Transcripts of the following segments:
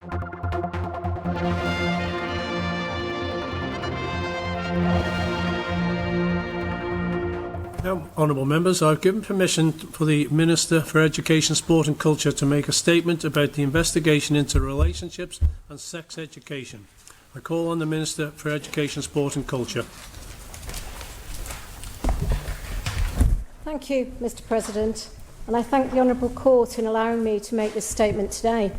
Now, honourable members, I've given permission for the Minister for Education, Sport and Culture to make a statement about the investigation into relationships and sex education. I call on the Minister for Education, Sport and Culture. Thank you, Mr President, and I thank the Honourable Court in allowing me to make this statement today.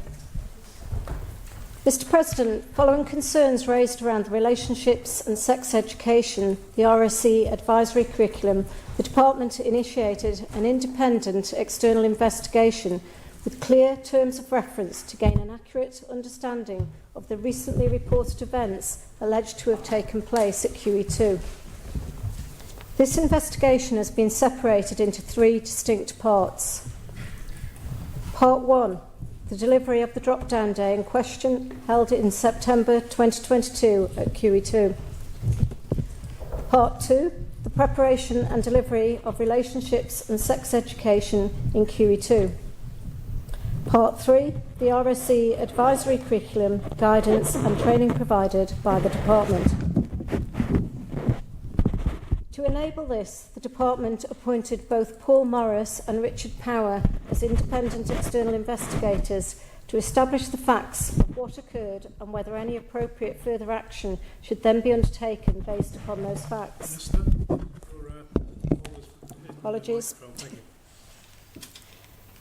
Mr President, following concerns raised around the relationships and sex education, the RSE advisory curriculum, the Department initiated an independent external investigation with clear terms of reference to gain an accurate understanding of the recently reported events alleged to have taken place at QE2. This investigation has been separated into 3 distinct parts. Part 1. The delivery of the drop-down day in question, held in September 2022 at QE2. Part 2. The preparation and delivery of relationships and sex education in QE2. Part 3. The RSE advisory curriculum, guidance and training provided by the Department. To enable this, the Department appointed both Paul Morris and Richard Power as independent external investigators to establish the facts of what occurred and whether any appropriate further action should then be undertaken based upon those facts. Apologies.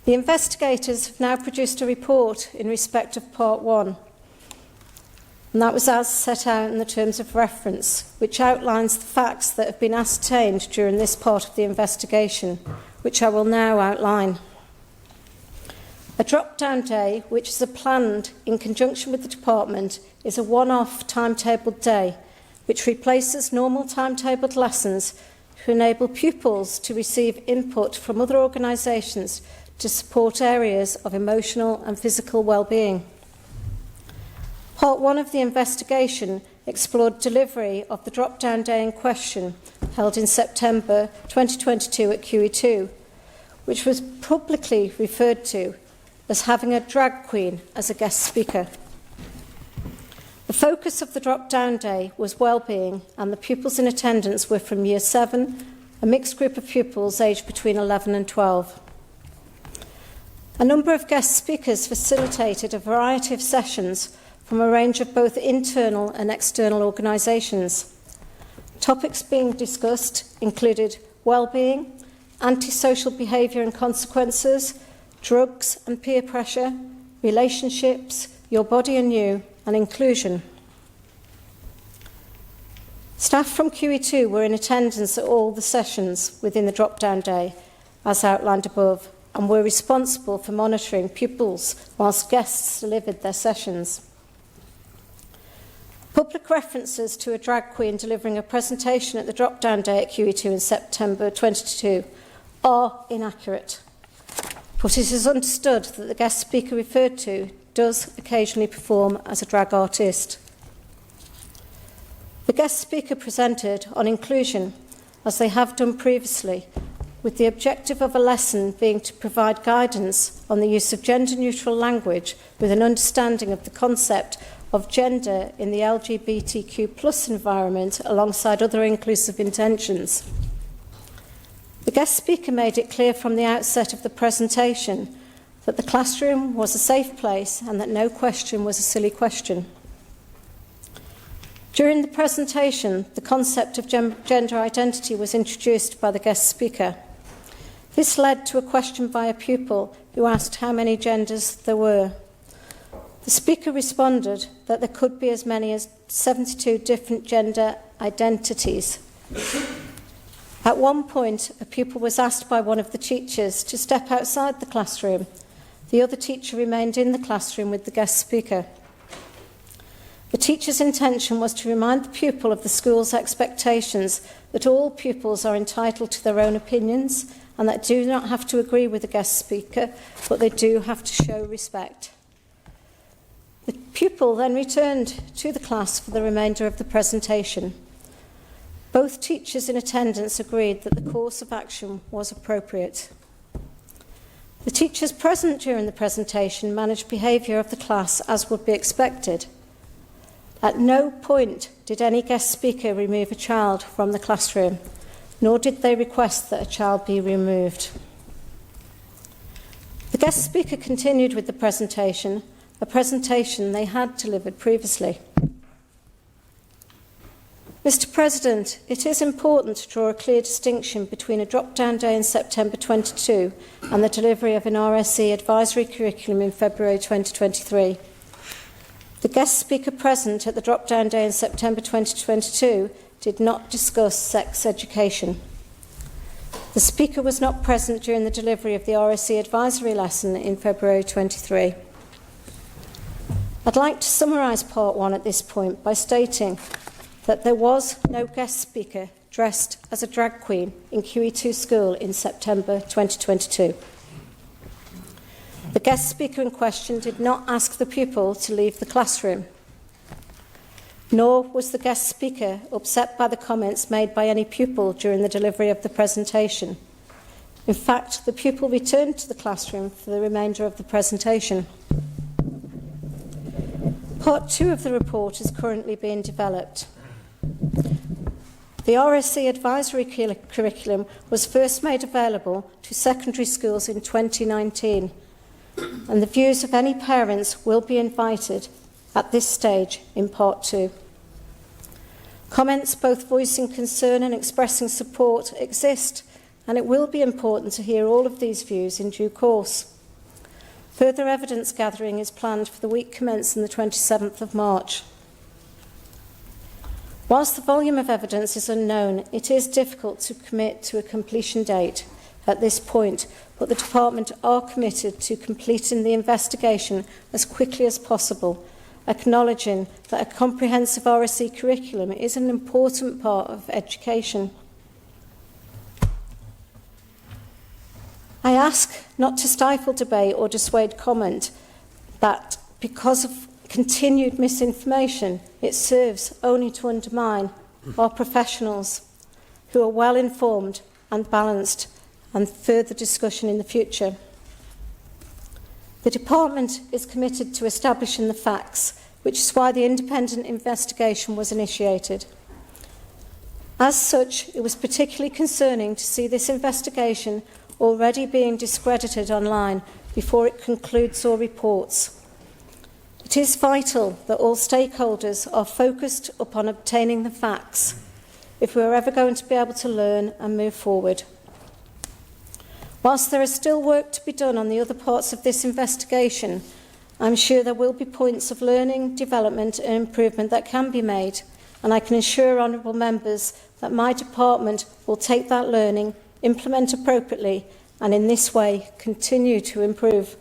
The investigators have now produced a report in respect of Part 1. And that was as set out in the terms of reference, which outlines the facts that have been ascertained during this part of the investigation, which I will now outline. A drop-down day, which is planned in conjunction with the Department, is a one-off timetabled day, which replaces normal timetabled lessons to enable pupils to receive input from other organisations to support areas of emotional and physical well-being. Part 1 of the investigation explored delivery of the drop-down day in question, held in September 2022 at QE2, which was publicly referred to as having a drag queen as a guest speaker. The focus of the drop-down day was well-being, and the pupils in attendance were from Year 7, a mixed group of pupils aged between 11 and 12. A number of guest speakers facilitated a variety of sessions from a range of both internal and external organisations. Topics being discussed included well-being, antisocial behaviour and consequences, drugs and peer pressure, relationships, your body and you, and inclusion. Staff from QE2 were in attendance at all the sessions within the drop-down day, as outlined above, and were responsible for monitoring pupils whilst guests delivered their sessions. Public references to a drag queen delivering a presentation at the drop-down day at QE2 in September 2022 are inaccurate, but it is understood that the guest speaker referred to does occasionally perform as a drag artist. The guest speaker presented on inclusion, as they have done previously, with the objective of a lesson being to provide guidance on the use of gender-neutral language with an understanding of the concept of gender in the LGBTQ+ environment alongside other inclusive intentions. The guest speaker made it clear from the outset of the presentation that the classroom was a safe place and that no question was a silly question. During the presentation, the concept of gender identity was introduced by the guest speaker. This led to a question by a pupil who asked how many genders there were. The speaker responded that there could be as many as 72 different gender identities. At one point, a pupil was asked by one of the teachers to step outside the classroom. The other teacher remained in the classroom with the guest speaker. The teacher's intention was to remind the pupil of the school's expectations that all pupils are entitled to their own opinions and that do not have to agree with the guest speaker, but they do have to show respect. The pupil then returned to the class for the remainder of the presentation. Both teachers in attendance agreed that the course of action was appropriate. The teachers present during the presentation managed behaviour of the class as would be expected. At no point did any guest speaker remove a child from the classroom, nor did they request that a child be removed. The guest speaker continued with the presentation, a presentation they had delivered previously. Mr. President, it is important to draw a clear distinction between a drop-down day in September 22 and the delivery of an RSE advisory curriculum in February 2023. The guest speaker present at the drop-down day in September 2022 did not discuss sex education. The speaker was not present during the delivery of the RSE advisory lesson in February 23. I'd like to summarise part 1 at this point by stating that there was no guest speaker dressed as a drag queen in QE2 school in September 2022. The guest speaker in question did not ask the pupil to leave the classroom, nor was the guest speaker upset by the comments made by any pupil during the delivery of the presentation. In fact, the pupil returned to the classroom for the remainder of the presentation. Part 2 of the report is currently being developed. The RSE advisory curriculum was first made available to secondary schools in 2019, and the views of any parents will be invited at this stage in Part 2. Comments both voicing concern and expressing support exist, and it will be important to hear all of these views in due course. Further evidence gathering is planned for the week commencing the 27th of March. Whilst the volume of evidence is unknown, it is difficult to commit to a completion date at this point, but the Department are committed to completing the investigation as quickly as possible, acknowledging that a comprehensive RSE curriculum is an important part of education. I ask not to stifle debate or dissuade comment that because of continued misinformation, it serves only to undermine our professionals who are well informed and balanced, and further discussion in the future. The Department is committed to establishing the facts, which is why the independent investigation was initiated. As such, it was particularly concerning to see this investigation already being discredited online before it concludes or reports. It is vital that all stakeholders are focused upon obtaining the facts if we are ever going to be able to learn and move forward. Whilst there is still work to be done on the other parts of this investigation, I'm sure there will be points of learning, development and improvement that can be made, and I can assure honourable members that my department will take that learning, implement appropriately, and in this way continue to improve.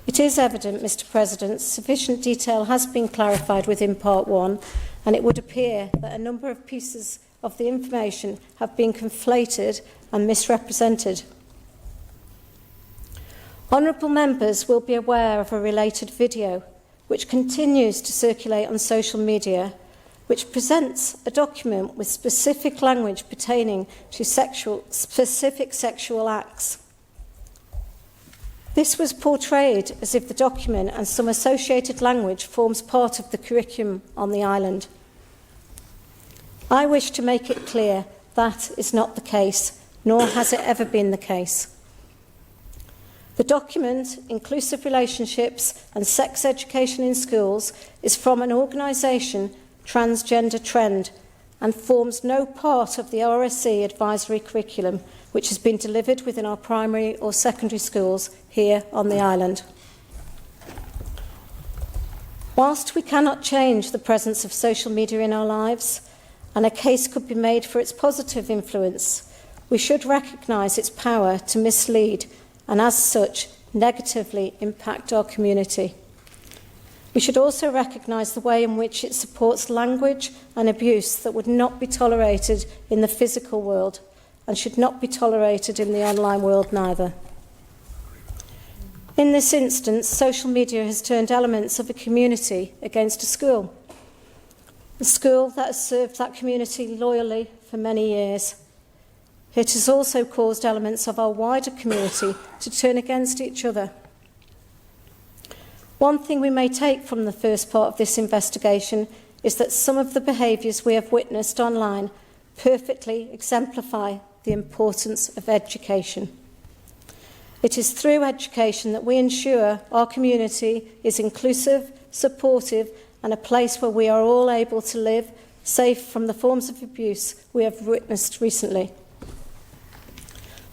It is evident, Mr. President, sufficient detail has been clarified within Part 1, and it would appear that a number of pieces of the information have been conflated and misrepresented. Honourable members will be aware of a related video which continues to circulate on social media, which presents a document with specific language pertaining to specific sexual acts. This was portrayed as if the document and some associated language forms part of the curriculum on the island. I wish to make it clear that is not the case, nor has it ever been the case. The document, Inclusive Relationships and Sex Education in Schools, is from an organisation, Transgender Trend, and forms no part of the RSE advisory curriculum, which has been delivered within our primary or secondary schools here on the island. Whilst we cannot change the presence of social media in our lives, and a case could be made for its positive influence, we should recognise its power to mislead and, as such, negatively impact our community. We should also recognise the way in which it supports language and abuse that would not be tolerated in the physical world and should not be tolerated in the online world neither. In this instance, social media has turned elements of a community against a school that has served that community loyally for many years, it has also caused elements of our wider community to turn against each other. One thing we may take from the first part of this investigation is that some of the behaviours we have witnessed online perfectly exemplify the importance of education. It is through education that we ensure our community is inclusive, supportive, and a place where we are all able to live safe from the forms of abuse we have witnessed recently.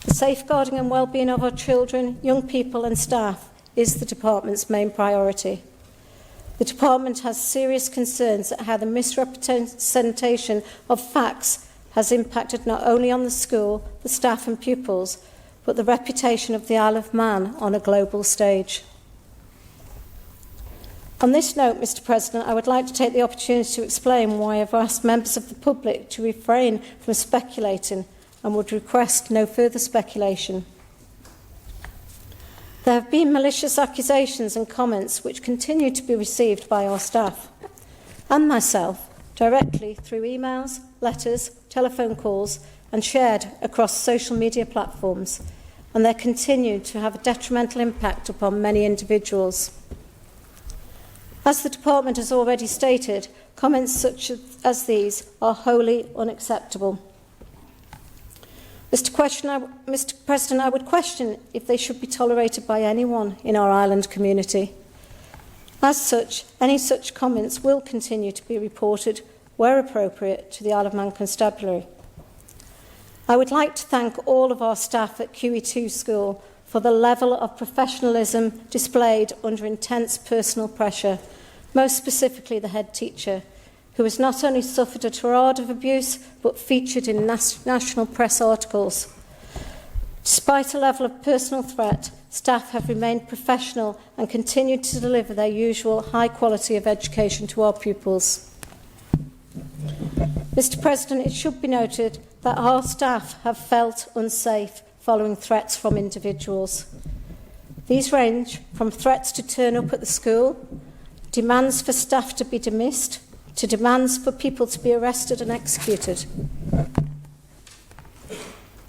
The safeguarding and well-being of our children, young people and staff is the Department's main priority. The Department has serious concerns at how the misrepresentation of facts has impacted not only on the school, the staff and pupils, but the reputation of the Isle of Man on a global stage. On this note, Mr President, I would like to take the opportunity to explain why I have asked members of the public to refrain from speculating and would request no further speculation. There have been malicious accusations and comments which continue to be received by our staff and myself directly through emails, letters, telephone calls and shared across social media platforms, and they continue to have a detrimental impact upon many individuals. As the Department has already stated, comments such as these are wholly unacceptable. Mr President, I would question if they should be tolerated by anyone in our island community. As such, any such comments will continue to be reported, where appropriate, to the Isle of Man Constabulary. I would like to thank all of our staff at QE2 School for the level of professionalism displayed under intense personal pressure, most specifically the head teacher, who has not only suffered a tirade of abuse, but featured in national press articles. Despite a level of personal threat, staff have remained professional and continued to deliver their usual high quality of education to our pupils. Mr President, it should be noted that our staff have felt unsafe following threats from individuals. These range from threats to turn up at the school, demands for staff to be dismissed, to demands for people to be arrested and executed.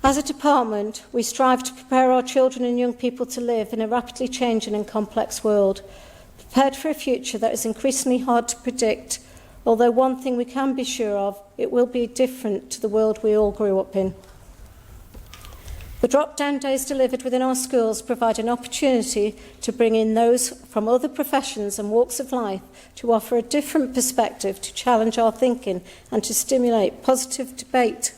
As a department, we strive to prepare our children and young people to live in a rapidly changing and complex world, prepared for a future that is increasingly hard to predict, although one thing we can be sure of, it will be different to the world we all grew up in. The drop-down days delivered within our schools provide an opportunity to bring in those from other professions and walks of life to offer a different perspective, to challenge our thinking and to stimulate positive debate.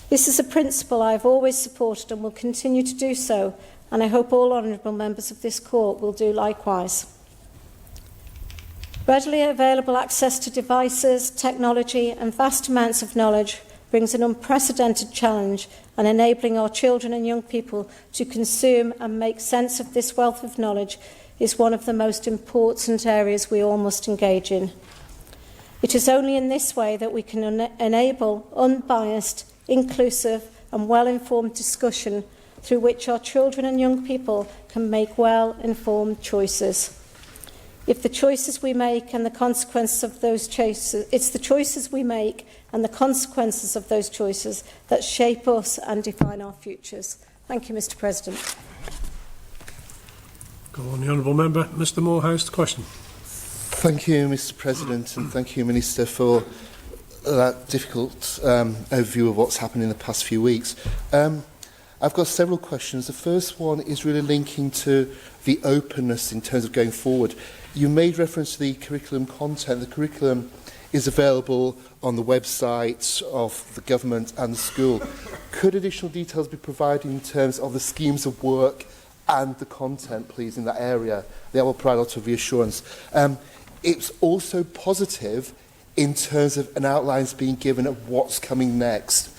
This is a principle I have always supported and will continue to do so, and I hope all honourable members of this court will do likewise. Readily available access to devices, technology and vast amounts of knowledge brings an unprecedented challenge, and enabling our children and young people to consume and make sense of this wealth of knowledge is one of the most important areas we all must engage in. It is only in this way that we can enable unbiased, inclusive and well-informed discussion through which our children and young people can make well-informed choices. If the choices we make and the consequences of those choices, it's the choices we make and the consequences of those choices that shape us and define our futures. Thank you, Mr President. Go on, the Honourable Member. Mr Morehouse, the question. Thank you, Mr President, and thank you, Minister, for that difficult overview of what's happened in the past few weeks. I've got several questions. The first one is really linking to the openness in terms of going forward. You made reference to the curriculum content. The curriculum is available on the websites of the government and the school. Could additional details be provided in terms of the schemes of work and the content, please, in that area? That will provide a lot of reassurance. It's also positive in terms of an outline being given of what's coming next.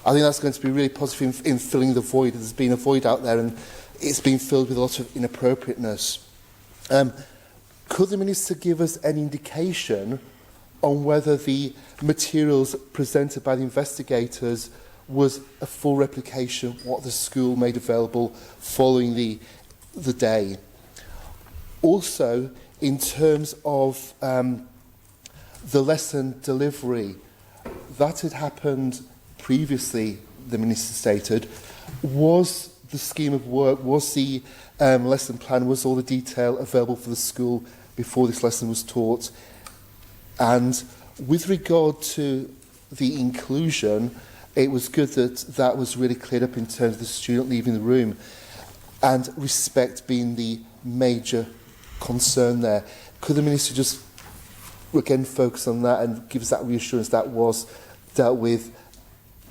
I think that's going to be really positive in filling the void. There's been a void out there and it's been filled with a lot of inappropriateness. Could the Minister give us any indication on whether the materials presented by the investigators was a full replication of what the school made available following the day? Also, in terms of the lesson delivery, that had happened previously the Minister stated. Was the scheme of work, was the lesson plan, was all the detail available for the school before this lesson was taught? And with regard to the inclusion, it was good that that was really cleared up in terms of the student leaving the room, and respect being the major concern there. Could the Minister just again focus on that and give us that reassurance that was dealt with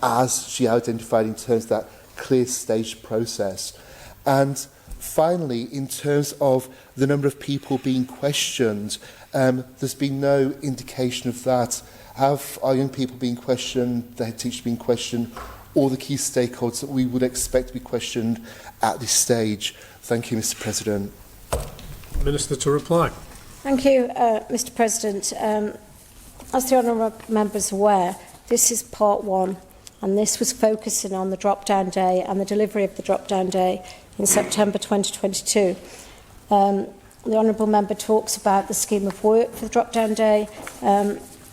as she identified in terms of that clear stage process? And finally, in terms of the number of people being questioned, there's been no indication of that. Have our young people been questioned, the head teacher been questioned, all the key stakeholders that we would expect to be questioned at this stage? Thank you, Mr. President. Minister to reply. Thank you, Mr. President. As the honourable members are aware, this is part one, and this was focusing on the drop-down day and the delivery of the drop-down day in September 2022. The honourable member talks about the scheme of work for the drop-down day.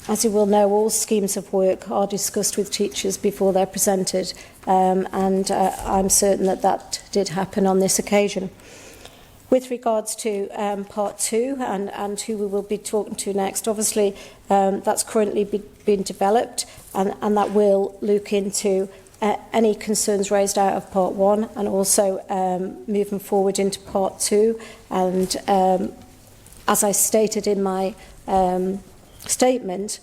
As you will know, all schemes of work are discussed with teachers before they're presented, and I'm certain that that did happen on this occasion. With regards to part two and who we will be talking to next, obviously that's currently being developed, and that will look into any concerns raised out of part one, and also moving forward into part two. And as I stated in my statement,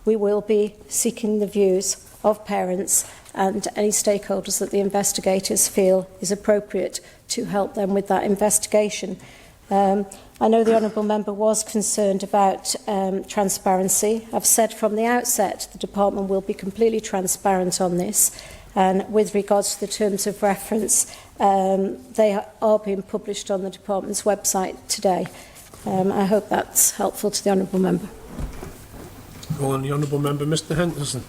we will be seeking the views of parents and any stakeholders that the investigators feel is appropriate to help them with that investigation. I know the honourable member was concerned about transparency. I've said from the outset the department will be completely transparent on this, and with regards to the terms of reference, they are being published on the department's website today. I hope that's helpful to the honourable member. Call on the honourable member, Mr. Henderson.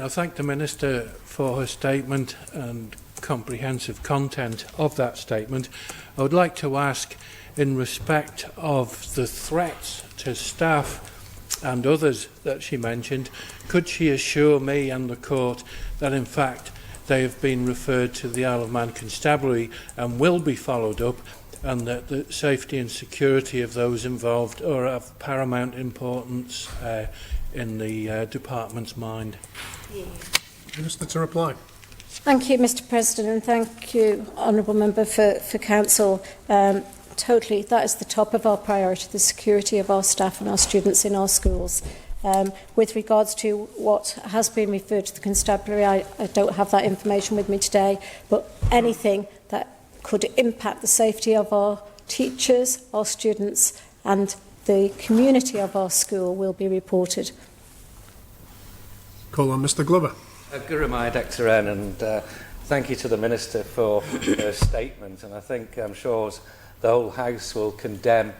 I thank the Minister for her statement and comprehensive content of that statement. I would like to ask, in respect of the threats to staff and others that she mentioned, could she assure me and the court that in fact they have been referred to the Isle of Man Constabulary and will be followed up, and that the safety and security of those involved are of paramount importance in the department's mind? Minister to reply. Thank you, Mr. President, and thank you, honourable member, for counsel. Totally, that is the top of our priority, the security of our staff and our students in our schools. With regards to what has been referred to the constabulary, I don't have that information with me today, but anything that could impact the safety of our teachers, our students and the community of our school will be reported. Call on Mr. Glover. Gurumai Dr. N, and thank you to the Minister for her statement, and I think I'm sure the whole House will condemn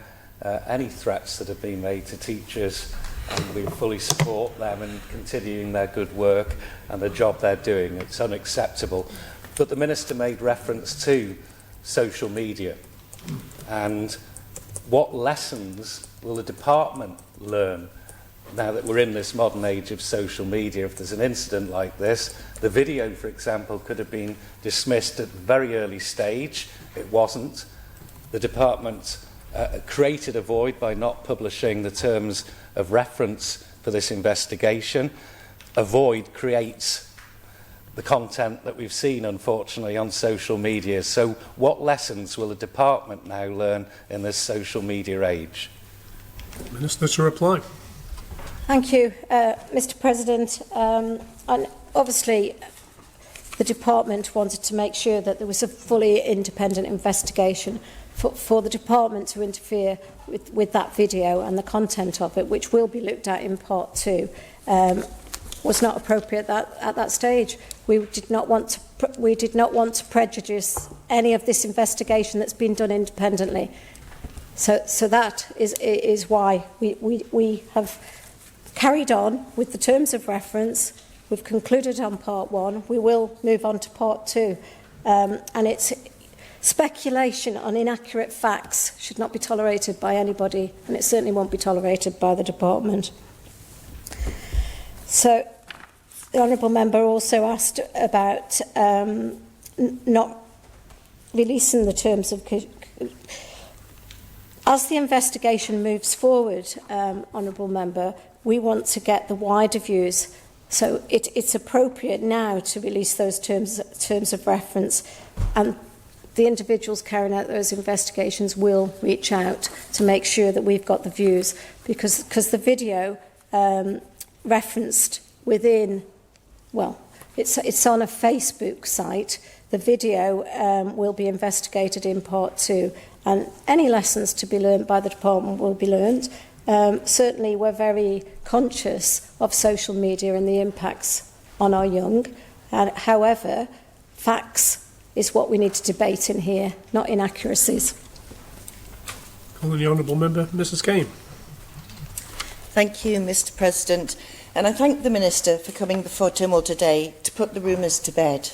any threats that have been made to teachers, and we fully support them in continuing their good work and the job they're doing. It's unacceptable. But the Minister made reference to social media, and what lessons will the department learn now that we're in this modern age of social media? If there's an incident like this, the video, for example, could have been dismissed at a very early stage. It wasn't. The department created a void by not publishing the terms of reference for this investigation. A void creates the content that we've seen, unfortunately, on social media. So what lessons will the department now learn in this social media age? Minister to reply. Thank you, Mr. President. And obviously, the department wanted to make sure that there was a fully independent investigation. For the department to interfere with that video and the content of it, which will be looked at in part two, was not appropriate at that stage. We did not want to prejudice any of this investigation that's been done independently. So that is why we have carried on with the terms of reference. We've concluded on part one. We will move on to part two, and it's speculation on inaccurate facts should not be tolerated by anybody, and it certainly won't be tolerated by the department. So the Honourable Member also asked about not releasing the terms of... As the investigation moves forward, Honourable Member, we want to get the wider views. So it's appropriate now to release those terms of reference, and the individuals carrying out those investigations will reach out to make sure that we've got the views, because the video referenced within, well, it's on a Facebook site. The video will be investigated in part 2, and any lessons to be learned by the department will be learned. Certainly we're very conscious of social media and the impacts on our young. However, facts is what we need to debate in here, not inaccuracies. Calling the Honourable Member, Mrs Kane. Thank you, Mr President. And I thank the Minister for coming before Tynwald today to put the rumours to bed.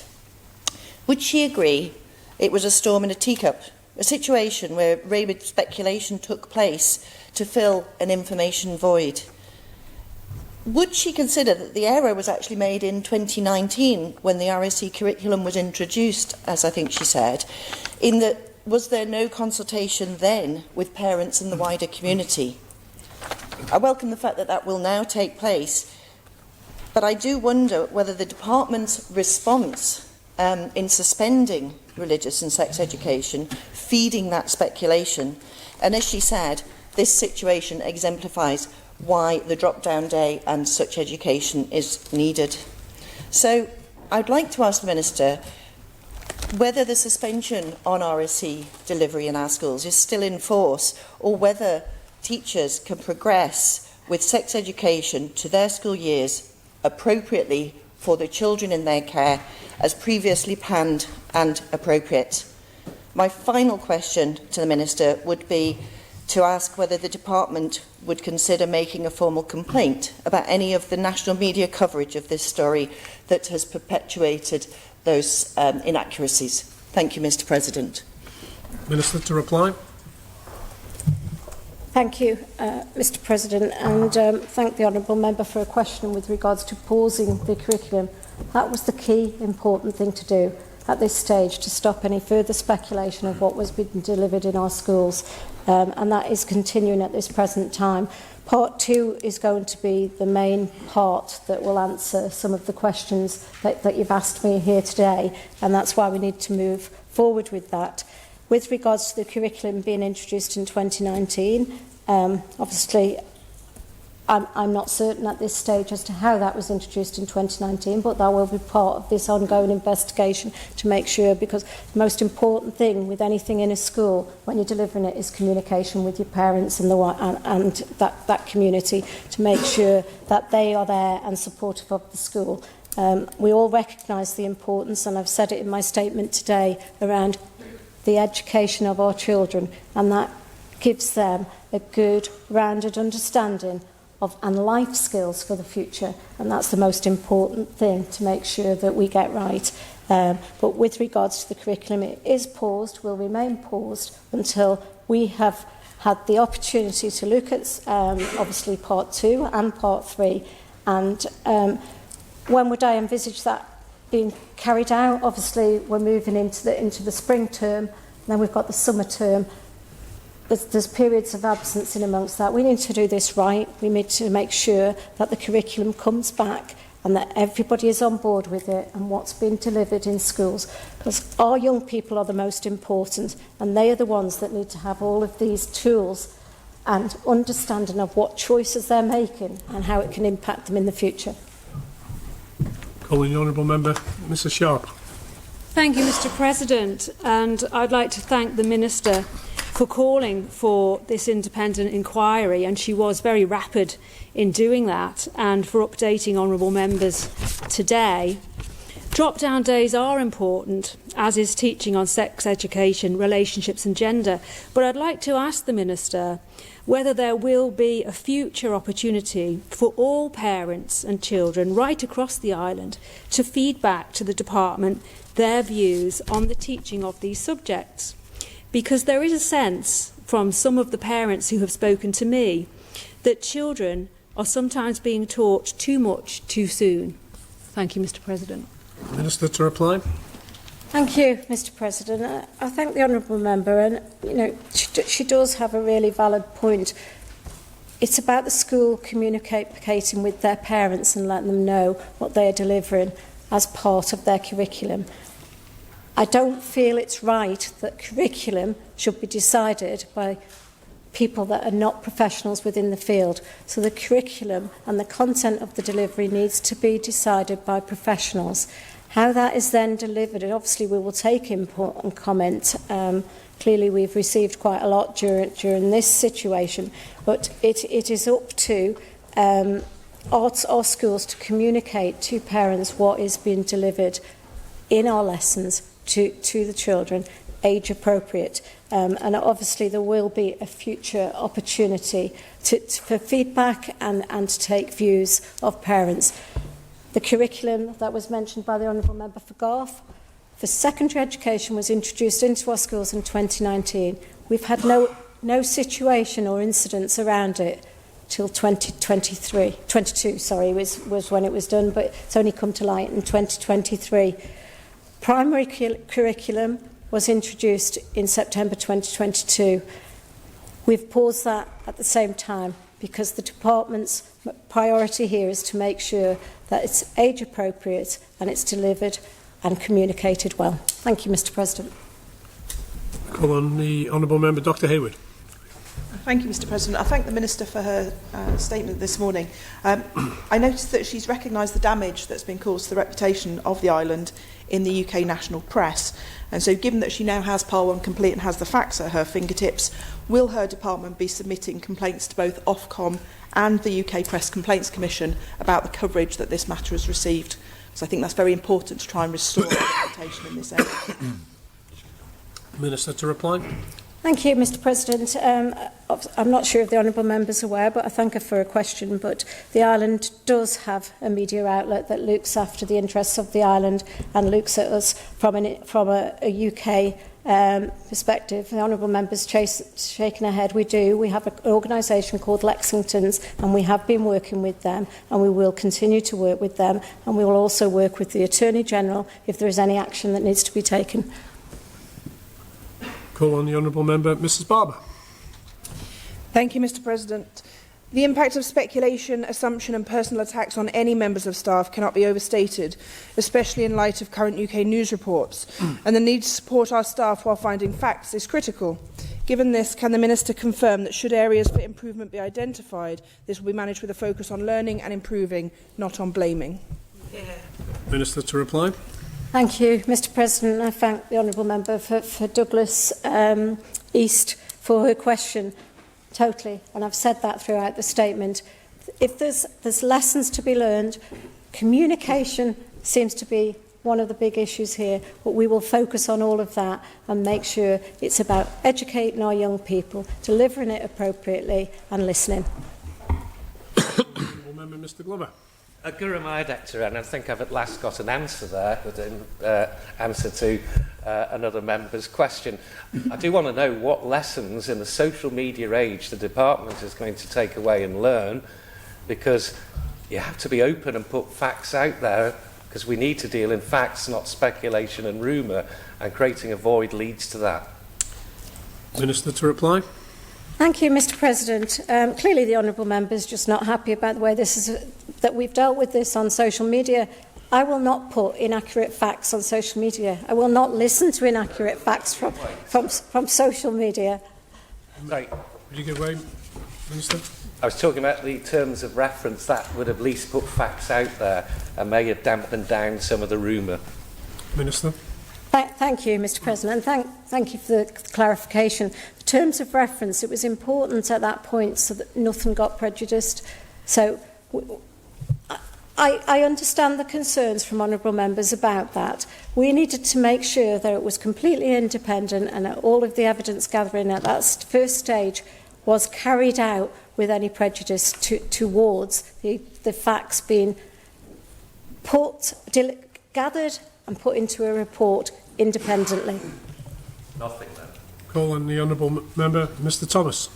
Would she agree it was a storm in a teacup, a situation where rabid speculation took place to fill an information void? Would she consider that the error was actually made in 2019 when the RSE curriculum was introduced, as I think she said, in that was there no consultation then with parents and the wider community? I welcome the fact that that will now take place, but I do wonder whether the department's response in suspending religious and sex education, feeding that speculation, and as she said, this situation exemplifies why the drop-down day and such education is needed. So I'd like to ask the Minister whether the suspension on RSE delivery in our schools is still in force, or whether teachers can progress with sex education to their school years appropriately for the children in their care as previously planned and appropriate. My final question to the Minister would be to ask whether the department would consider making a formal complaint about any of the national media coverage of this story that has perpetuated those inaccuracies. Thank you, Mr President. Minister to reply. Thank you, Mr President, and thank the Honourable Member for a question with regards to pausing the curriculum. That was the key important thing to do at this stage, to stop any further speculation of what was being delivered in our schools, and that is continuing at this present time. Part 2 is going to be the main part that will answer some of the questions that you've asked me here today, and that's why we need to move forward with that. With regards to the curriculum being introduced in 2019, obviously I'm not certain at this stage as to how that was introduced in 2019, but that will be part of this ongoing investigation to make sure, because the most important thing with anything in a school when you're delivering it is communication with your parents and that community, to make sure that they are there and supportive of the school. We all recognise the importance, and I've said it in my statement today, around the education of our children, and that gives them a good, rounded understanding of and life skills for the future, and that's the most important thing to make sure that we get right. But with regards to the curriculum, it is paused, will remain paused until we have had the opportunity to look at obviously part 2 and part 3, and when would I envisage that being carried out? Obviously we're moving into the spring term, and then we've got the summer term. There's periods of absence in amongst that. We need to do this right. We need to make sure that the curriculum comes back and that everybody is on board with it and what's being delivered in schools, because our young people are the most important, and they are the ones that need to have all of these tools and understanding of what choices they're making and how it can impact them in the future. Calling the Honourable Member, Mrs Sharp. Thank you, Mr President, and I'd like to thank the Minister for calling for this independent inquiry, and she was very rapid in doing that, and for updating honourable members today. Drop-down days are important, as is teaching on sex education, relationships and gender, but I'd like to ask the Minister whether there will be a future opportunity for all parents and children right across the island to feed back to the department their views on the teaching of these subjects. Because there is a sense from some of the parents who have spoken to me that children are sometimes being taught too much too soon. Thank you, Mr. President. Minister to reply. Thank you, Mr. President. I thank the honourable member, and she does have a really valid point. It's about the school communicating with their parents and letting them know what they are delivering as part of their curriculum. I don't feel it's right that curriculum should be decided by people that are not professionals within the field. So the curriculum and the content of the delivery needs to be decided by professionals. How that is then delivered, and obviously we will take input and comment. Clearly we've received quite a lot during this situation, but it is up to our schools to communicate to parents what is being delivered in our lessons to the children, age appropriate. And obviously there will be a future opportunity for feedback and to take views of parents. The curriculum that was mentioned by the Honourable Member for Garth for secondary education was introduced into our schools in 2019. We've had no situation or incidents around it till 22, was when it was done, but it's only come to light in 2023. Primary curriculum was introduced in September 2022. We've paused that at the same time because the department's priority here is to make sure that it's age appropriate and it's delivered and communicated well. Thank you, Mr. President. Call on the Honourable Member Dr Hayward. Thank you, Mr. President. I thank the Minister for her statement this morning. I noticed that she's recognised the damage that's been caused to the reputation of the island in the UK national press. And so given that she now has PAL 1 complete and has the facts at her fingertips, will her department be submitting complaints to both Ofcom and the UK Press Complaints Commission about the coverage that this matter has received? So I think that's very important to try and restore the reputation in this area. Minister to reply. Thank you, Mr. President. I'm not sure if the Honourable Member's aware, but I thank her for her question. But the island does have a media outlet that looks after the interests of the island and looks at us from a UK perspective. The Honourable Member's shaking her head. We do. We have an organisation called Lexington's, and we have been working with them, and we will continue to work with them, and we will also work with the Attorney General if there is any action that needs to be taken. Call on the Honourable Member, Mrs Barber. Thank you, Mr. President. The impact of speculation, assumption and personal attacks on any members of staff cannot be overstated, especially in light of current UK news reports, and the need to support our staff while finding facts is critical. Given this, can the Minister confirm that should areas for improvement be identified, this will be managed with a focus on learning and improving, not on blaming? Minister to reply. Thank you, Mr. President. I thank the Honourable Member for Douglas East for her question. Totally, and I've said that throughout the statement. If there's lessons to be learned, communication seems to be one of the big issues here, but we will focus on all of that and make sure it's about educating our young people, delivering it appropriately and listening. Honourable Member Mr Glover. Gurumai, Dr. and I think I've at last got an answer there, but in answer to another member's question. I do want to know what lessons in the social media age the department is going to take away and learn, because you have to be open and put facts out there, because we need to deal in facts, not speculation and rumour, and creating a void leads to that. Minister to reply. Thank you, Mr. President. Clearly the Honourable Member is just not happy about the way that we've dealt with this on social media. I will not put inaccurate facts on social media. I will not listen to inaccurate facts from social media. Sorry. Would you give way, Minister? I was talking about the terms of reference that would at least put facts out there and may have dampened down some of the rumour. Minister. Thank you, Mr. President, and thank you for the clarification. The terms of reference, it was important at that point so that nothing got prejudiced. So I understand the concerns from honourable members about that. We needed to make sure that it was completely independent and that all of the evidence gathering at that first stage was carried out with any prejudice towards the facts being gathered and put into a report independently. Nothing then. Call on the Honourable Member Mr Thomas.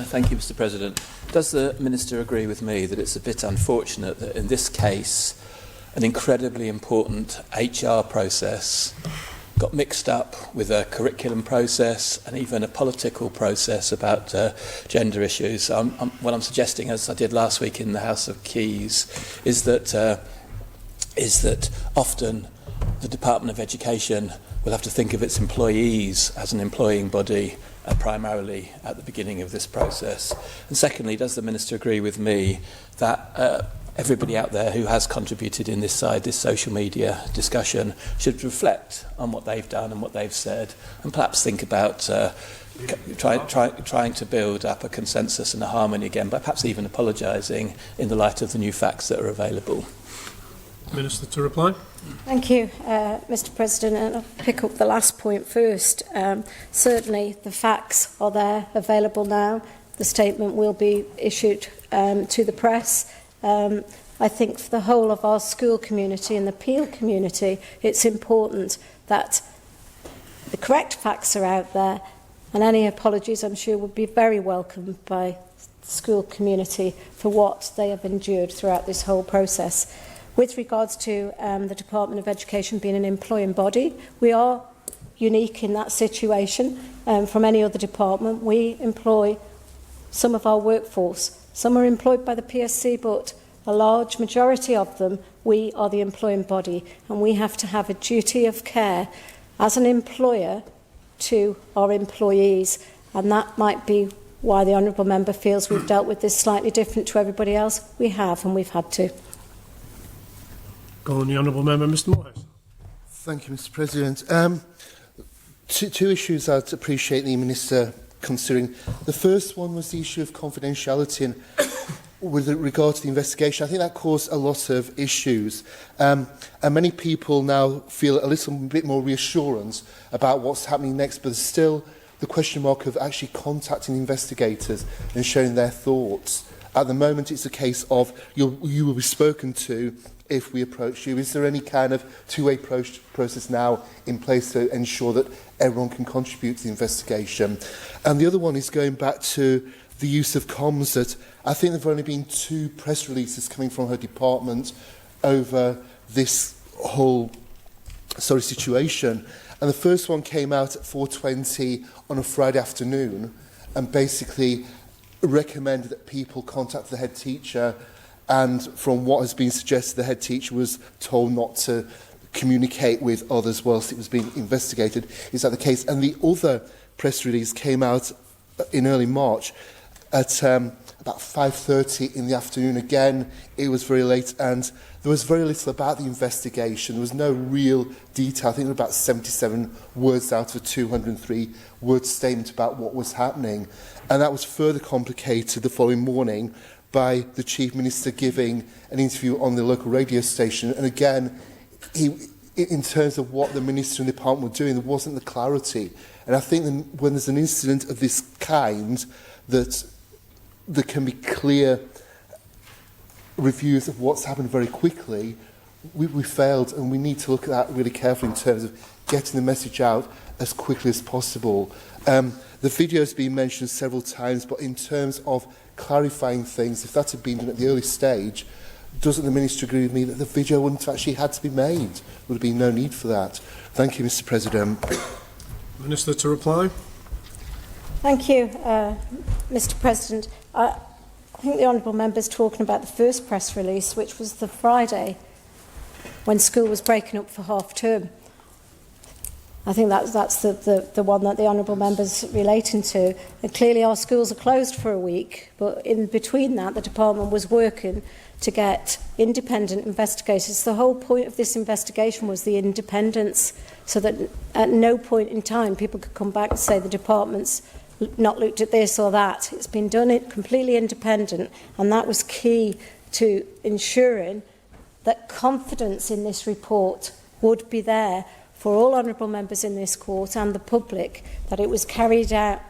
Thank you, Mr. President. Does the Minister agree with me that it's a bit unfortunate that in this case an incredibly important HR process got mixed up with a curriculum process and even a political process about gender issues? What I'm suggesting, as I did last week in the House of Keys, is that often the Department of Education will have to think of its employees as an employing body primarily at the beginning of this process. And secondly, does the Minister agree with me that everybody out there who has contributed in this social media discussion should reflect on what they've done and what they've said, and perhaps think about trying to build up a consensus and a harmony again, but perhaps even apologising in the light of the new facts that are available? Minister to reply. Thank you, Mr. President. And I'll pick up the last point first. Certainly the facts are there, available now. The statement will be issued to the press. I think for the whole of our school community and the Peel community, it's important that the correct facts are out there, and any apologies, I'm sure, would be very welcomed by the school community for what they have endured throughout this whole process. With regards to the Department of Education being an employing body, we are unique in that situation from any other department. We employ some of our workforce. Some are employed by the PSC, but a large majority of them, we are the employing body, and we have to have a duty of care as an employer to our employees, and that might be why the Honourable Member feels we've dealt with this slightly different to everybody else. We have, and we've had to. Go on, the Honourable Member, Mr. Moorhouse. Thank you, Mr. President. Two issues I'd appreciate the Minister considering. The first one was the issue of confidentiality, and with regard to the investigation, I think that caused a lot of issues. And many people now feel a little bit more reassurance about what's happening next, but there's still the question mark of actually contacting the investigators and sharing their thoughts. At the moment, it's a case of you will be spoken to if we approach you. Is there any kind of two-way process now in place to ensure that everyone can contribute to the investigation? And the other one is going back to the use of comms, that I think there have only been 2 press releases coming from her department over this whole situation. And the first one came out at 4:20 on a Friday afternoon and basically recommended that people contact the head teacher, and from what has been suggested, the head teacher was told not to communicate with others whilst it was being investigated. Is that the case? And the other press release came out in early March at about 5:30 in the afternoon. Again, it was very late, and there was very little about the investigation. There was no real detail. I think there were about 77 words out of a 203-word statement about what was happening. And that was further complicated the following morning by the Chief Minister giving an interview on the local radio station. And again, in terms of what the Minister and the Department were doing, there wasn't the clarity. And I think that when there's an incident of this kind, that there can be clear reviews of what's happened very quickly. We failed, and we need to look at that really carefully in terms of getting the message out as quickly as possible. The video has been mentioned several times, but in terms of clarifying things, if that had been done at the early stage, doesn't the Minister agree with me that the video wouldn't have actually had to be made? Would have been no need for that. Thank you, Mr. President. Minister to reply. Thank you, Mr. President. I think the Honourable Member is talking about the first press release, which was the Friday when school was breaking up for half term. I think that's the one that the Honourable Member's relating to. And clearly our schools are closed for a week, but in between that the Department was working to get independent investigators. The whole point of this investigation was the independence, so that at no point in time people could come back and say the Department's not looked at this or that. It's been done completely independent, and that was key to ensuring that confidence in this report would be there for all honourable members in this court and the public, that it was carried out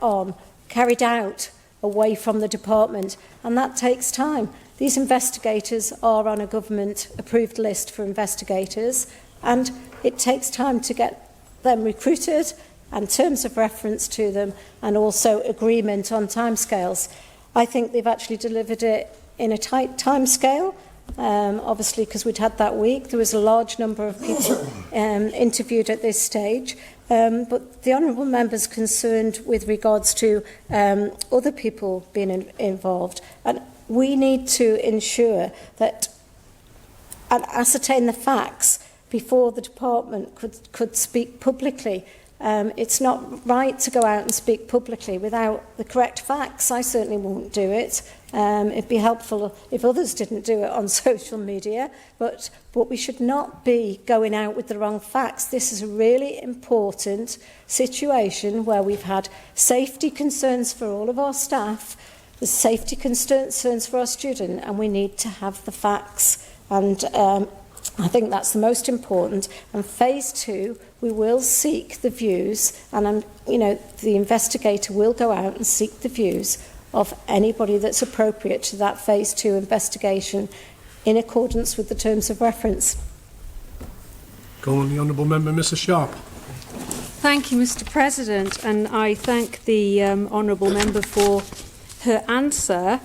away from the department, and that takes time. These investigators are on a government-approved list for investigators, and it takes time to get them recruited, and terms of reference to them, and also agreement on timescales. I think they've actually delivered it in a tight timescale. Obviously, because we'd had that week, there was a large number of people interviewed at this stage. But the honourable member's concerned with regards to other people being involved. And we need to ensure that and ascertain the facts before the department could speak publicly. It's not right to go out and speak publicly without the correct facts. I certainly won't do it. It'd be helpful if others didn't do it on social media, but we should not be going out with the wrong facts. This is a really important situation where we've had safety concerns for all of our staff, the safety concerns for our students, and we need to have the facts. And I think that's the most important. And phase 2, we will seek the views, and the investigator will go out and seek the views of anybody that's appropriate to that phase 2 investigation in accordance with the terms of reference. Go on, the honourable member, Mrs. Sharp. Thank you, Mr. President, and I thank the honourable member for her answer,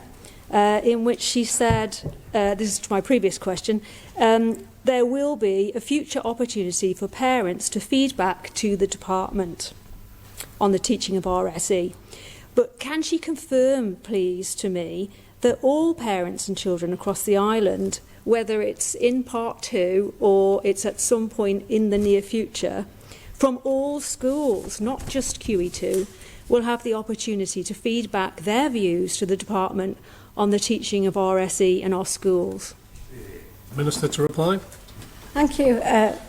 in which she said, this is to my previous question, there will be a future opportunity for parents to feed back to the department on the teaching of RSE. But can she confirm, please, to me, that all parents and children across the island, whether it's in Part 2 or it's at some point in the near future, from all schools, not just QE2, will have the opportunity to feed back their views to the department on the teaching of RSE in our schools? Minister to reply. Thank you,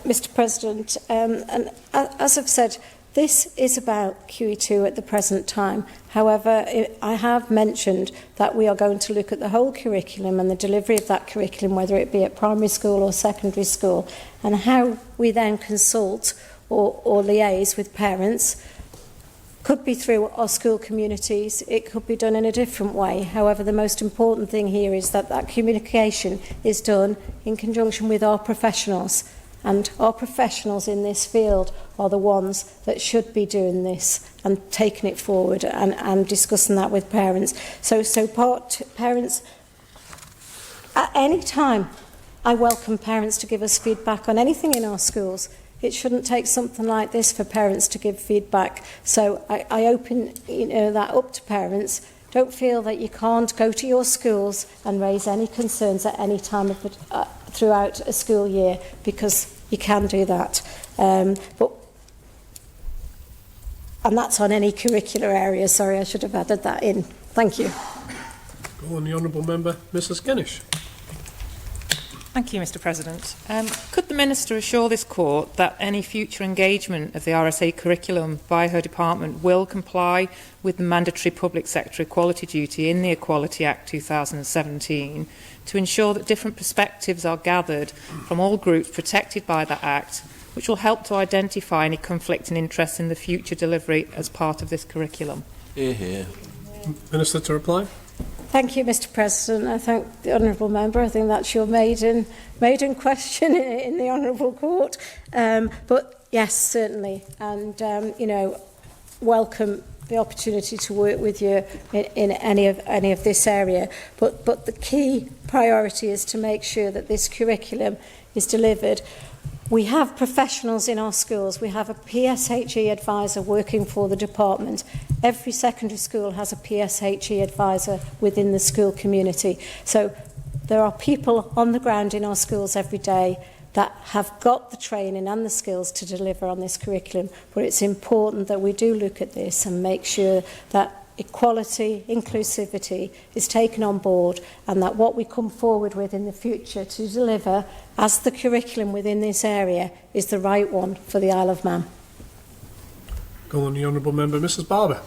Mr. President. And as I've said, this is about QE2 at the present time. However, I have mentioned that we are going to look at the whole curriculum and the delivery of that curriculum, whether it be at primary school or secondary school, and how we then consult or liaise with parents. Could be through our school communities, it could be done in a different way. However, the most important thing here is that that communication is done in conjunction with our professionals. And our professionals in this field are the ones that should be doing this and taking it forward and discussing that with parents. So parents, at any time, I welcome parents to give us feedback on anything in our schools. It shouldn't take something like this for parents to give feedback. So I open that up to parents. Don't feel that you can't go to your schools and raise any concerns at any time of throughout a school year, because you can do that. And that's on any curricular area. Sorry, I should have added that in. Thank you. Go on, the honourable member, Mrs. Guinness. Thank you, Mr. President. Could the Minister assure this court that any future engagement of the RSA curriculum by her department will comply with the mandatory public sector equality duty in the Equality Act 2017 to ensure that different perspectives are gathered from all groups protected by that Act, which will help to identify any conflicting interests in the future delivery as part of this curriculum? Hear, hear. Minister to reply. Thank you, Mr. President. I thank the honourable member. I think that's your maiden question in the honourable court. But yes, certainly, and welcome the opportunity to work with you in any of this area. But the key priority is to make sure that this curriculum is delivered. We have professionals in our schools. We have a PSHE advisor working for the department. Every secondary school has a PSHE advisor within the school community. So there are people on the ground in our schools every day that have got the training and the skills to deliver on this curriculum. But it's important that we do look at this and make sure that equality, inclusivity is taken on board, and that what we come forward with in the future to deliver as the curriculum within this area is the right one for the Isle of Man. Go on, the honourable member, Mrs. Barber.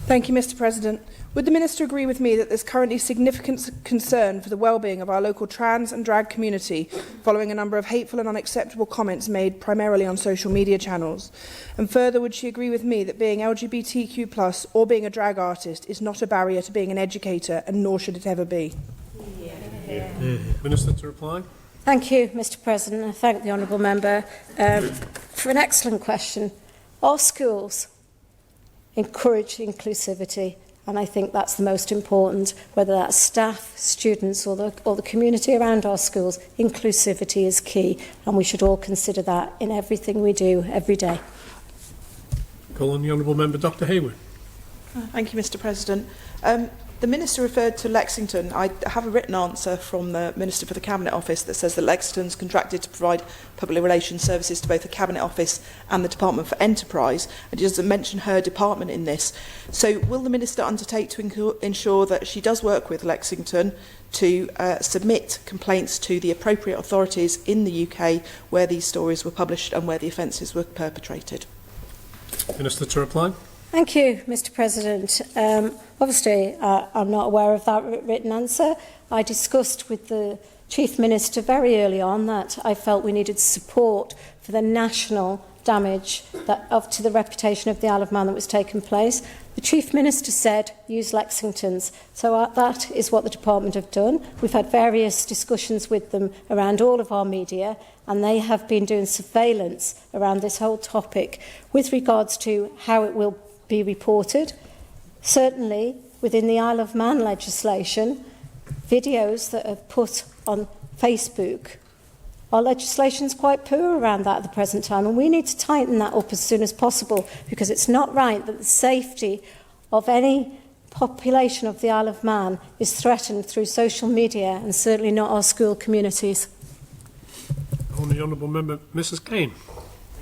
Thank you, Mr. President. Would the Minister agree with me that there's currently significant concern for the well-being of our local trans and drag community following a number of hateful and unacceptable comments made primarily on social media channels? And further, would she agree with me that being LGBTQ+ or being a drag artist is not a barrier to being an educator, and nor should it ever be? Minister to reply. Thank you, Mr. President. I thank the honourable member for an excellent question. Our schools encourage inclusivity, and I think that's the most important, whether that's staff, students or the community around our schools. Inclusivity is key, and we should all consider that in everything we do every day. Call on the Honourable Member Dr Hayward. Thank you, Mr. President. The Minister referred to Lexington. I have a written answer from the Minister for the Cabinet Office that says that Lexington's contracted to provide public relations services to both the Cabinet Office and the Department for Enterprise, and she doesn't mention her department in this. So will the Minister undertake to ensure that she does work with Lexington to submit complaints to the appropriate authorities in the UK where these stories were published and where the offences were perpetrated? Minister to reply. Thank you, Mr. President. Obviously, I'm not aware of that written answer. I discussed with the Chief Minister very early on that I felt we needed support for the national damage to the reputation of the Isle of Man that was taking place. The Chief Minister said, use Lexington's. So that is what the Department have done. We've had various discussions with them around all of our media, and they have been doing surveillance around this whole topic with regards to how it will be reported. Certainly, within the Isle of Man legislation, videos that are put on Facebook, our legislation is quite poor around that at the present time, and we need to tighten that up as soon as possible, because it's not right that the safety of any population of the Isle of Man is threatened through social media, and certainly not our school communities. On the Honourable Member, Mrs Kane.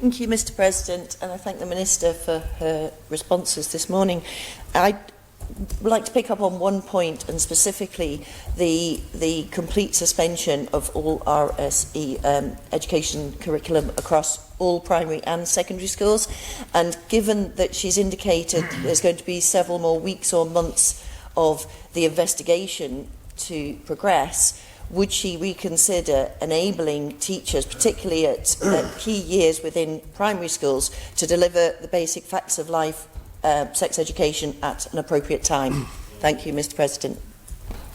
Thank you, Mr. President, and I thank the Minister for her responses this morning. I'd like to pick up on one point, and specifically the complete suspension of all RSE education curriculum across all primary and secondary schools. And given that she's indicated there's going to be several more weeks or months of the investigation to progress, would she reconsider enabling teachers, particularly at key years within primary schools, to deliver the basic facts of life, sex education at an appropriate time? Thank you, Mr. President.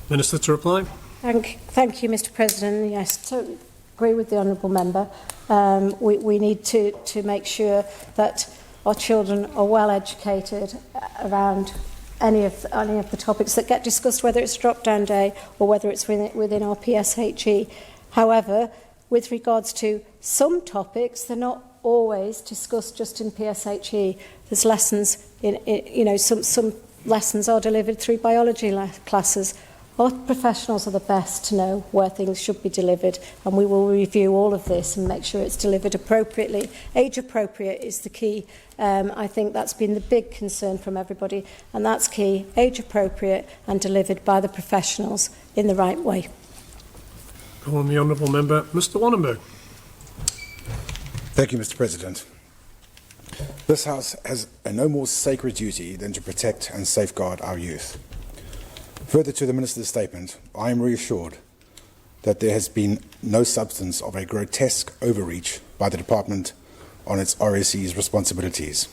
Minister to reply. Thank you, Mr. President. Yes, totally agree with the Honourable Member. We need to make sure that our children are well educated around any of the topics that get discussed, whether it's drop-down day or whether it's within our PSHE. However, with regards to some topics, they're not always discussed just in PSHE. There's lessons some lessons are delivered through biology classes. Our professionals are the best to know where things should be delivered, and we will review all of this and make sure it's delivered appropriately. Age appropriate is the key. I think that's been the big concern from everybody, and that's key. Age appropriate and delivered by the professionals in the right way. Call on the Honourable Member, Mr Wannenberg. Thank you, Mr. President. This House has a no more sacred duty than to protect and safeguard our youth. Further to the Minister's statement, I am reassured that there has been no substance of a grotesque overreach by the Department on its RSE's responsibilities,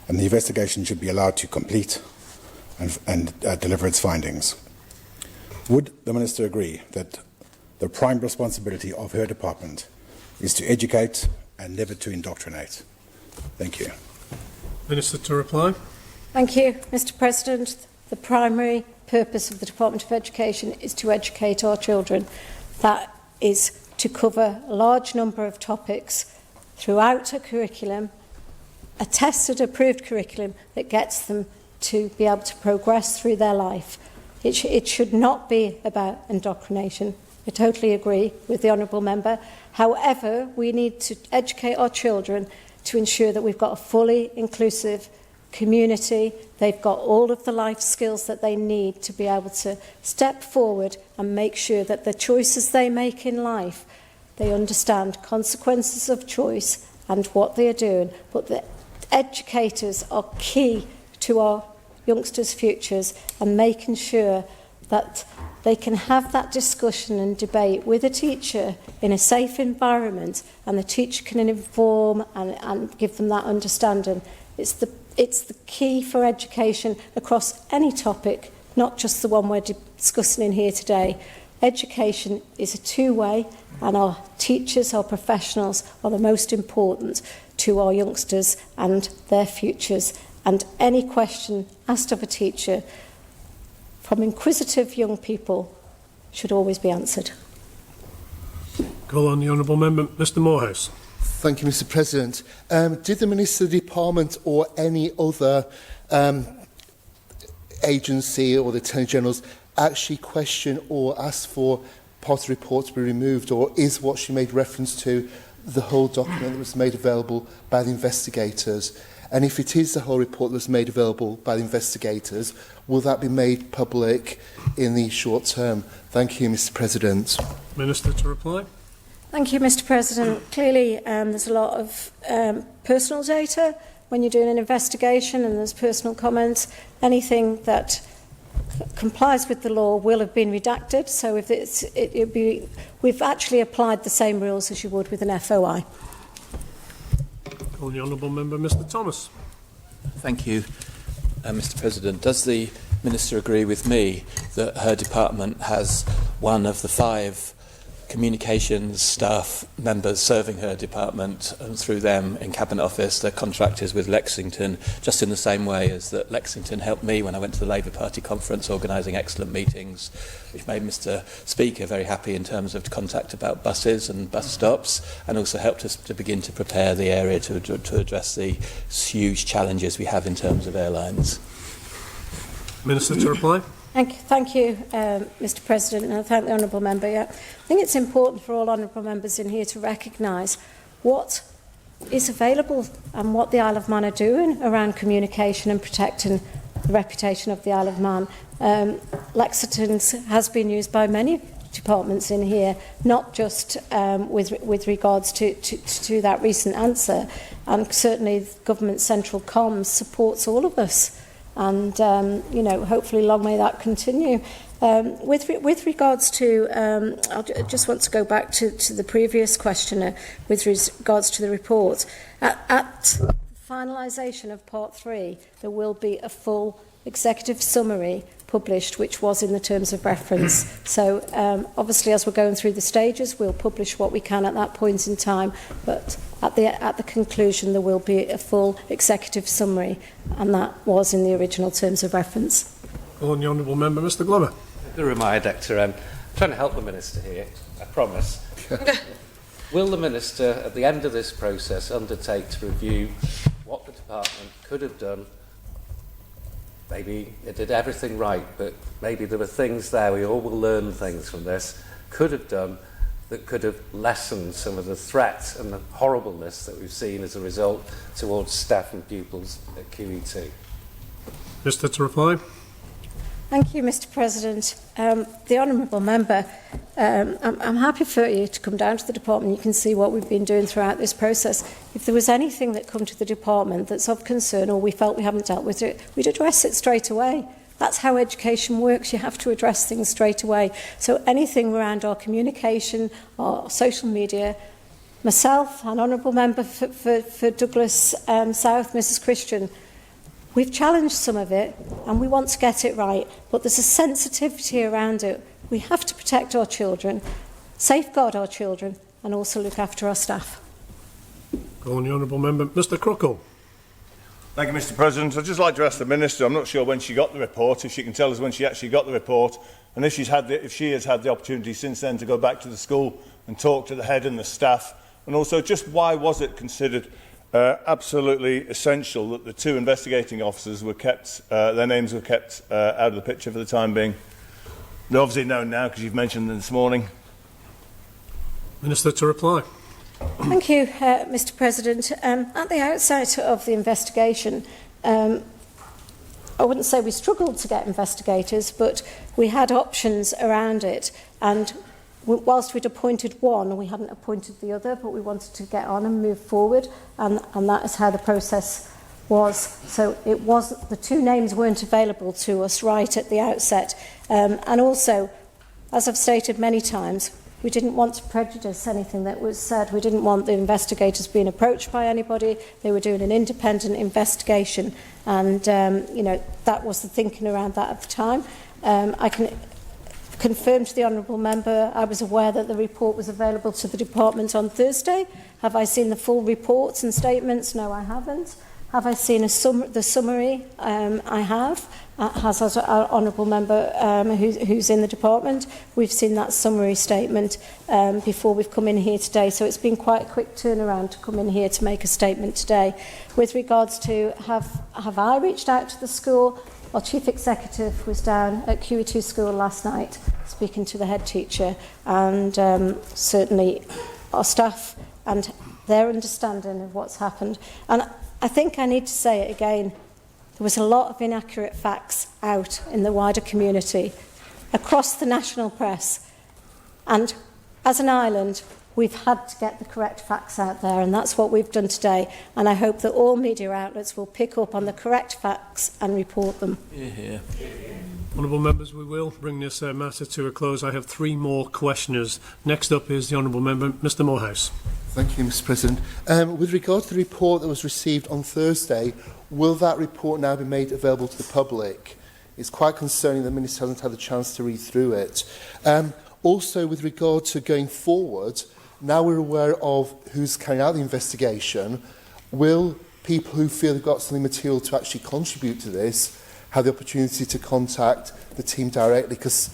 and the investigation should be allowed to complete and deliver its findings. Would the Minister agree that the prime responsibility of her department is to educate and never to indoctrinate? Thank you. Minister to reply. Thank you, Mr. President. The primary purpose of the Department of Education is to educate our children. That is to cover a large number of topics throughout a curriculum, a tested, approved curriculum that gets them to be able to progress through their life. It should not be about indoctrination. I totally agree with the Honourable Member. However, we need to educate our children to ensure that we've got a fully inclusive community. They've got all of the life skills that they need to be able to step forward and make sure that the choices they make in life, they understand consequences of choice and what they are doing. But the educators are key to our youngsters' futures, and making sure that they can have that discussion and debate with a teacher in a safe environment, and the teacher can inform and give them that understanding. It's the key for education across any topic, not just the one we're discussing in here today. Education is a two-way, and our teachers, our professionals are the most important to our youngsters and their futures. And any question asked of a teacher from inquisitive young people should always be answered. Call on the Honourable Member, Mr Morehouse. Thank you, Mr President. Did the Minister of the Department or any other agency or the Attorney-Generals actually question or ask for part of the report to be removed, or is what she made reference to the whole document that was made available by the investigators? And if it is the whole report that was made available by the investigators, will that be made public in the short term? Thank you, Mr President. Minister to reply. Thank you, Mr President. Clearly, there's a lot of personal data when you're doing an investigation, and there's personal comments. Anything that complies with the law will have been redacted. So if we've actually applied the same rules as you would with an FOI. Call on the Honourable Member, Mr Thomas. Thank you, Mr President. Does the Minister agree with me that her department has one of the 5 communications staff members serving her department, and through them in Cabinet Office they're contractors with Lexington, just in the same way as that Lexington helped me when I went to the Labour Party conference organising excellent meetings, which made Mr Speaker very happy in terms of contact about buses and bus stops, and also helped us to begin to prepare the area to address the huge challenges we have in terms of airlines. Minister to reply. Thank you, Mr President, and I thank the Honourable Member. Yeah. I think it's important for all Honourable Members in here to recognise what is available and what the Isle of Man are doing around communication and protecting the reputation of the Isle of Man. Lexington has been used by many departments in here, not just with regards to that recent answer, and certainly government central comms supports all of us. And, hopefully long may that continue. With regards to, I just want to go back to the previous questioner with regards to the report. At finalisation of Part 3, there will be a full executive summary published, which was in the terms of reference. So, obviously, as we're going through the stages, we'll publish what we can at that point in time, but at the conclusion there will be a full executive summary, and that was in the original terms of reference. On the Honourable Member, Mr Glover. Who am I, Dr. I'm trying to help the Minister here, I promise. Will the Minister, at the end of this process, undertake to review what the Department could have done? Maybe it did everything right, but maybe there were things there, we all will learn things from this, could have done, that could have lessened some of the threat and the horribleness that we've seen as a result towards staff and pupils at QE2. Minister to reply. Thank you, Mr President. The Honourable Member, I'm happy for you to come down to the Department. You can see what we've been doing throughout this process. If there was anything that come to the Department that's of concern or we felt we haven't dealt with it, we'd address it straight away. That's how education works. You have to address things straight away. So anything around our communication, our social media, myself, an Honourable Member for Douglas South, Mrs Christian, we've challenged some of it and we want to get it right, but there's a sensitivity around it. We have to protect our children, safeguard our children, and also look after our staff. Go on, the Honourable Member, Mr Crookall. Thank you, Mr President. I'd just like to ask the Minister, I'm not sure when she got the report, if she can tell us when she actually got the report, and if she has had the opportunity since then to go back to the school and talk to the head and the staff, and also just why was it considered absolutely essential that the 2 investigating officers were kept, their names were kept out of the picture for the time being? They're obviously known now because you've mentioned them this morning. Minister to reply. Thank you, Mr President. At the outset of the investigation, I wouldn't say we struggled to get investigators, but we had options around it. And whilst we'd appointed one, we hadn't appointed the other, but we wanted to get on and move forward, and that is how the process was. So it wasn't, the 2 names weren't available to us right at the outset. And also, as I've stated many times, we didn't want to prejudice anything that was said. We didn't want the investigators being approached by anybody. They were doing an independent investigation, and that was the thinking around that at the time. confirmed to the honourable member I was aware that the report was available to the department on Thursday. Have I seen the full reports and statements? No, I haven't. Have I seen the summary? I have. Has our honourable member who's in the department. We've seen that summary statement before we've come in here today. So it's been quite a quick turnaround to come in here to make a statement today. With regards to have I reached out to the school? Our Chief Executive was down at QE2 School last night speaking to the head teacher, and certainly our staff and their understanding of what's happened. And I think I need to say it again, there was a lot of inaccurate facts out in the wider community, across the national press. And as an island, we've had to get the correct facts out there, and that's what we've done today. And I hope that all media outlets will pick up on the correct facts and report them. Yeah. Honourable members, we will bring this matter to a close. I have 3 more questioners. Next up is the Honourable Member, Mr Morehouse. Thank you, Mr President. With regard to the report that was received on Thursday, will that report now be made available to the public? It's quite concerning the Minister hasn't had the chance to read through it. Also, with regard to going forward, now we're aware of who's carrying out the investigation, will people who feel they've got something material to actually contribute to this have the opportunity to contact the team directly? Because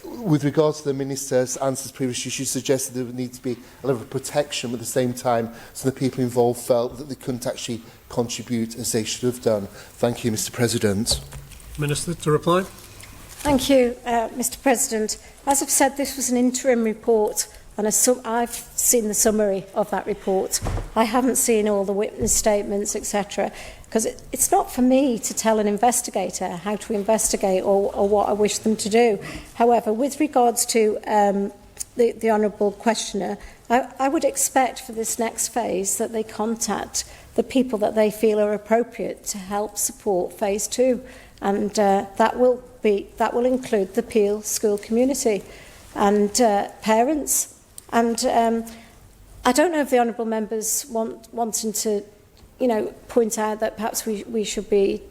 with regard to the Minister's answers previously, she suggested there would need to be a level of protection, but at the same time, some of the people involved felt that they couldn't actually contribute as they should have done. Thank you, Mr President. Minister, to reply. Thank you, Mr President. As I've said, this was an interim report, and I've seen the summary of that report. I haven't seen all the witness statements, etc., because it's not for me to tell an investigator how to investigate or what I wish them to do. However, with regards to the honourable questioner, I would expect for this next phase that they contact the people that they feel are appropriate to help support phase 2, and that will include the Peel school community and parents. And I don't know if the honourable members wanting to, point out that perhaps we should be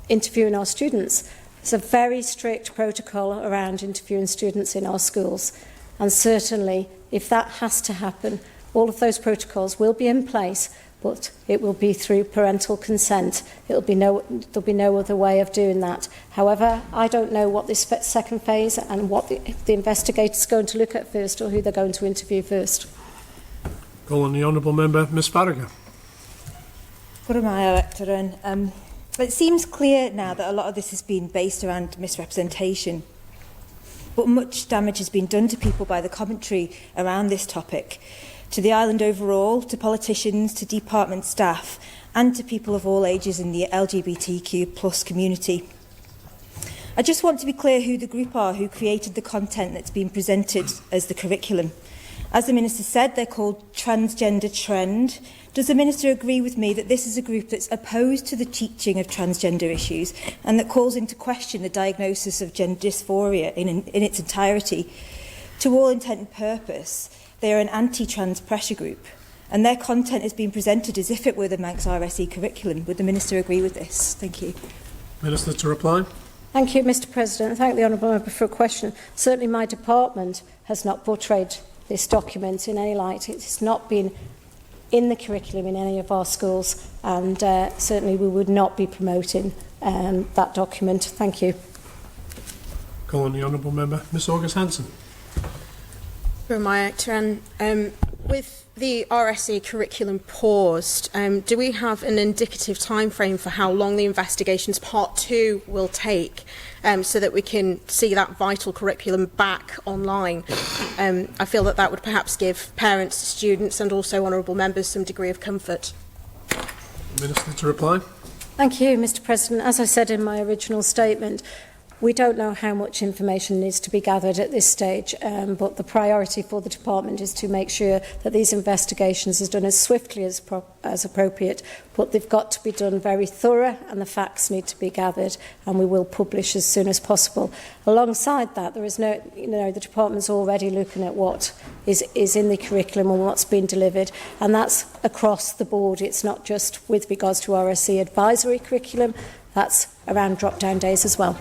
interviewing our students. There's a very strict protocol around interviewing students in our schools, and certainly if that has to happen, all of those protocols will be in place, but it will be through parental consent. There'll be no other way of doing that. However, I don't know what this second phase and what the investigator's going to look at first, or who they're going to interview first. Call on the Honourable Member, Ms Farragher. It seems clear now that a lot of this has been based around misrepresentation, but much damage has been done to people by the commentary around this topic, to the island overall, to politicians, to department staff, and to people of all ages in the LGBTQ+ community. I just want to be clear who the group are who created the content that's been presented as the curriculum. As the Minister said, they're called Transgender Trend. Does the Minister agree with me that this is a group that's opposed to the teaching of transgender issues and that calls into question the diagnosis of gender dysphoria in its entirety? To all intent and purpose, they are an anti-trans pressure group, and their content is being presented as if it were the Manx RSE curriculum. Would the Minister agree with this? Thank you. Minister, to reply. Thank you, Mr President. Thank the Honourable Member for a question. Certainly my department has not portrayed this document in any light. It's not been in the curriculum in any of our schools, and certainly we would not be promoting that document. Thank you. Call on the Honourable Member, Miss August Hanson. With the RSE curriculum paused, do we have an indicative time frame for how long the investigations part 2 will take, so that we can see that vital curriculum back online? I feel that would perhaps give parents, students and also honourable members some degree of comfort. Minister, to reply. Thank you, Mr President. As I said in my original statement, we don't know how much information needs to be gathered at this stage, but the priority for the department is to make sure that these investigations are done as swiftly as appropriate, but they've got to be done very thorough, and the facts need to be gathered, and we will publish as soon as possible. Alongside that, there is the department's already looking at what is in the curriculum and what's been delivered, and that's across the board. It's not just with regards to RSE advisory curriculum, that's around drop-down days as well.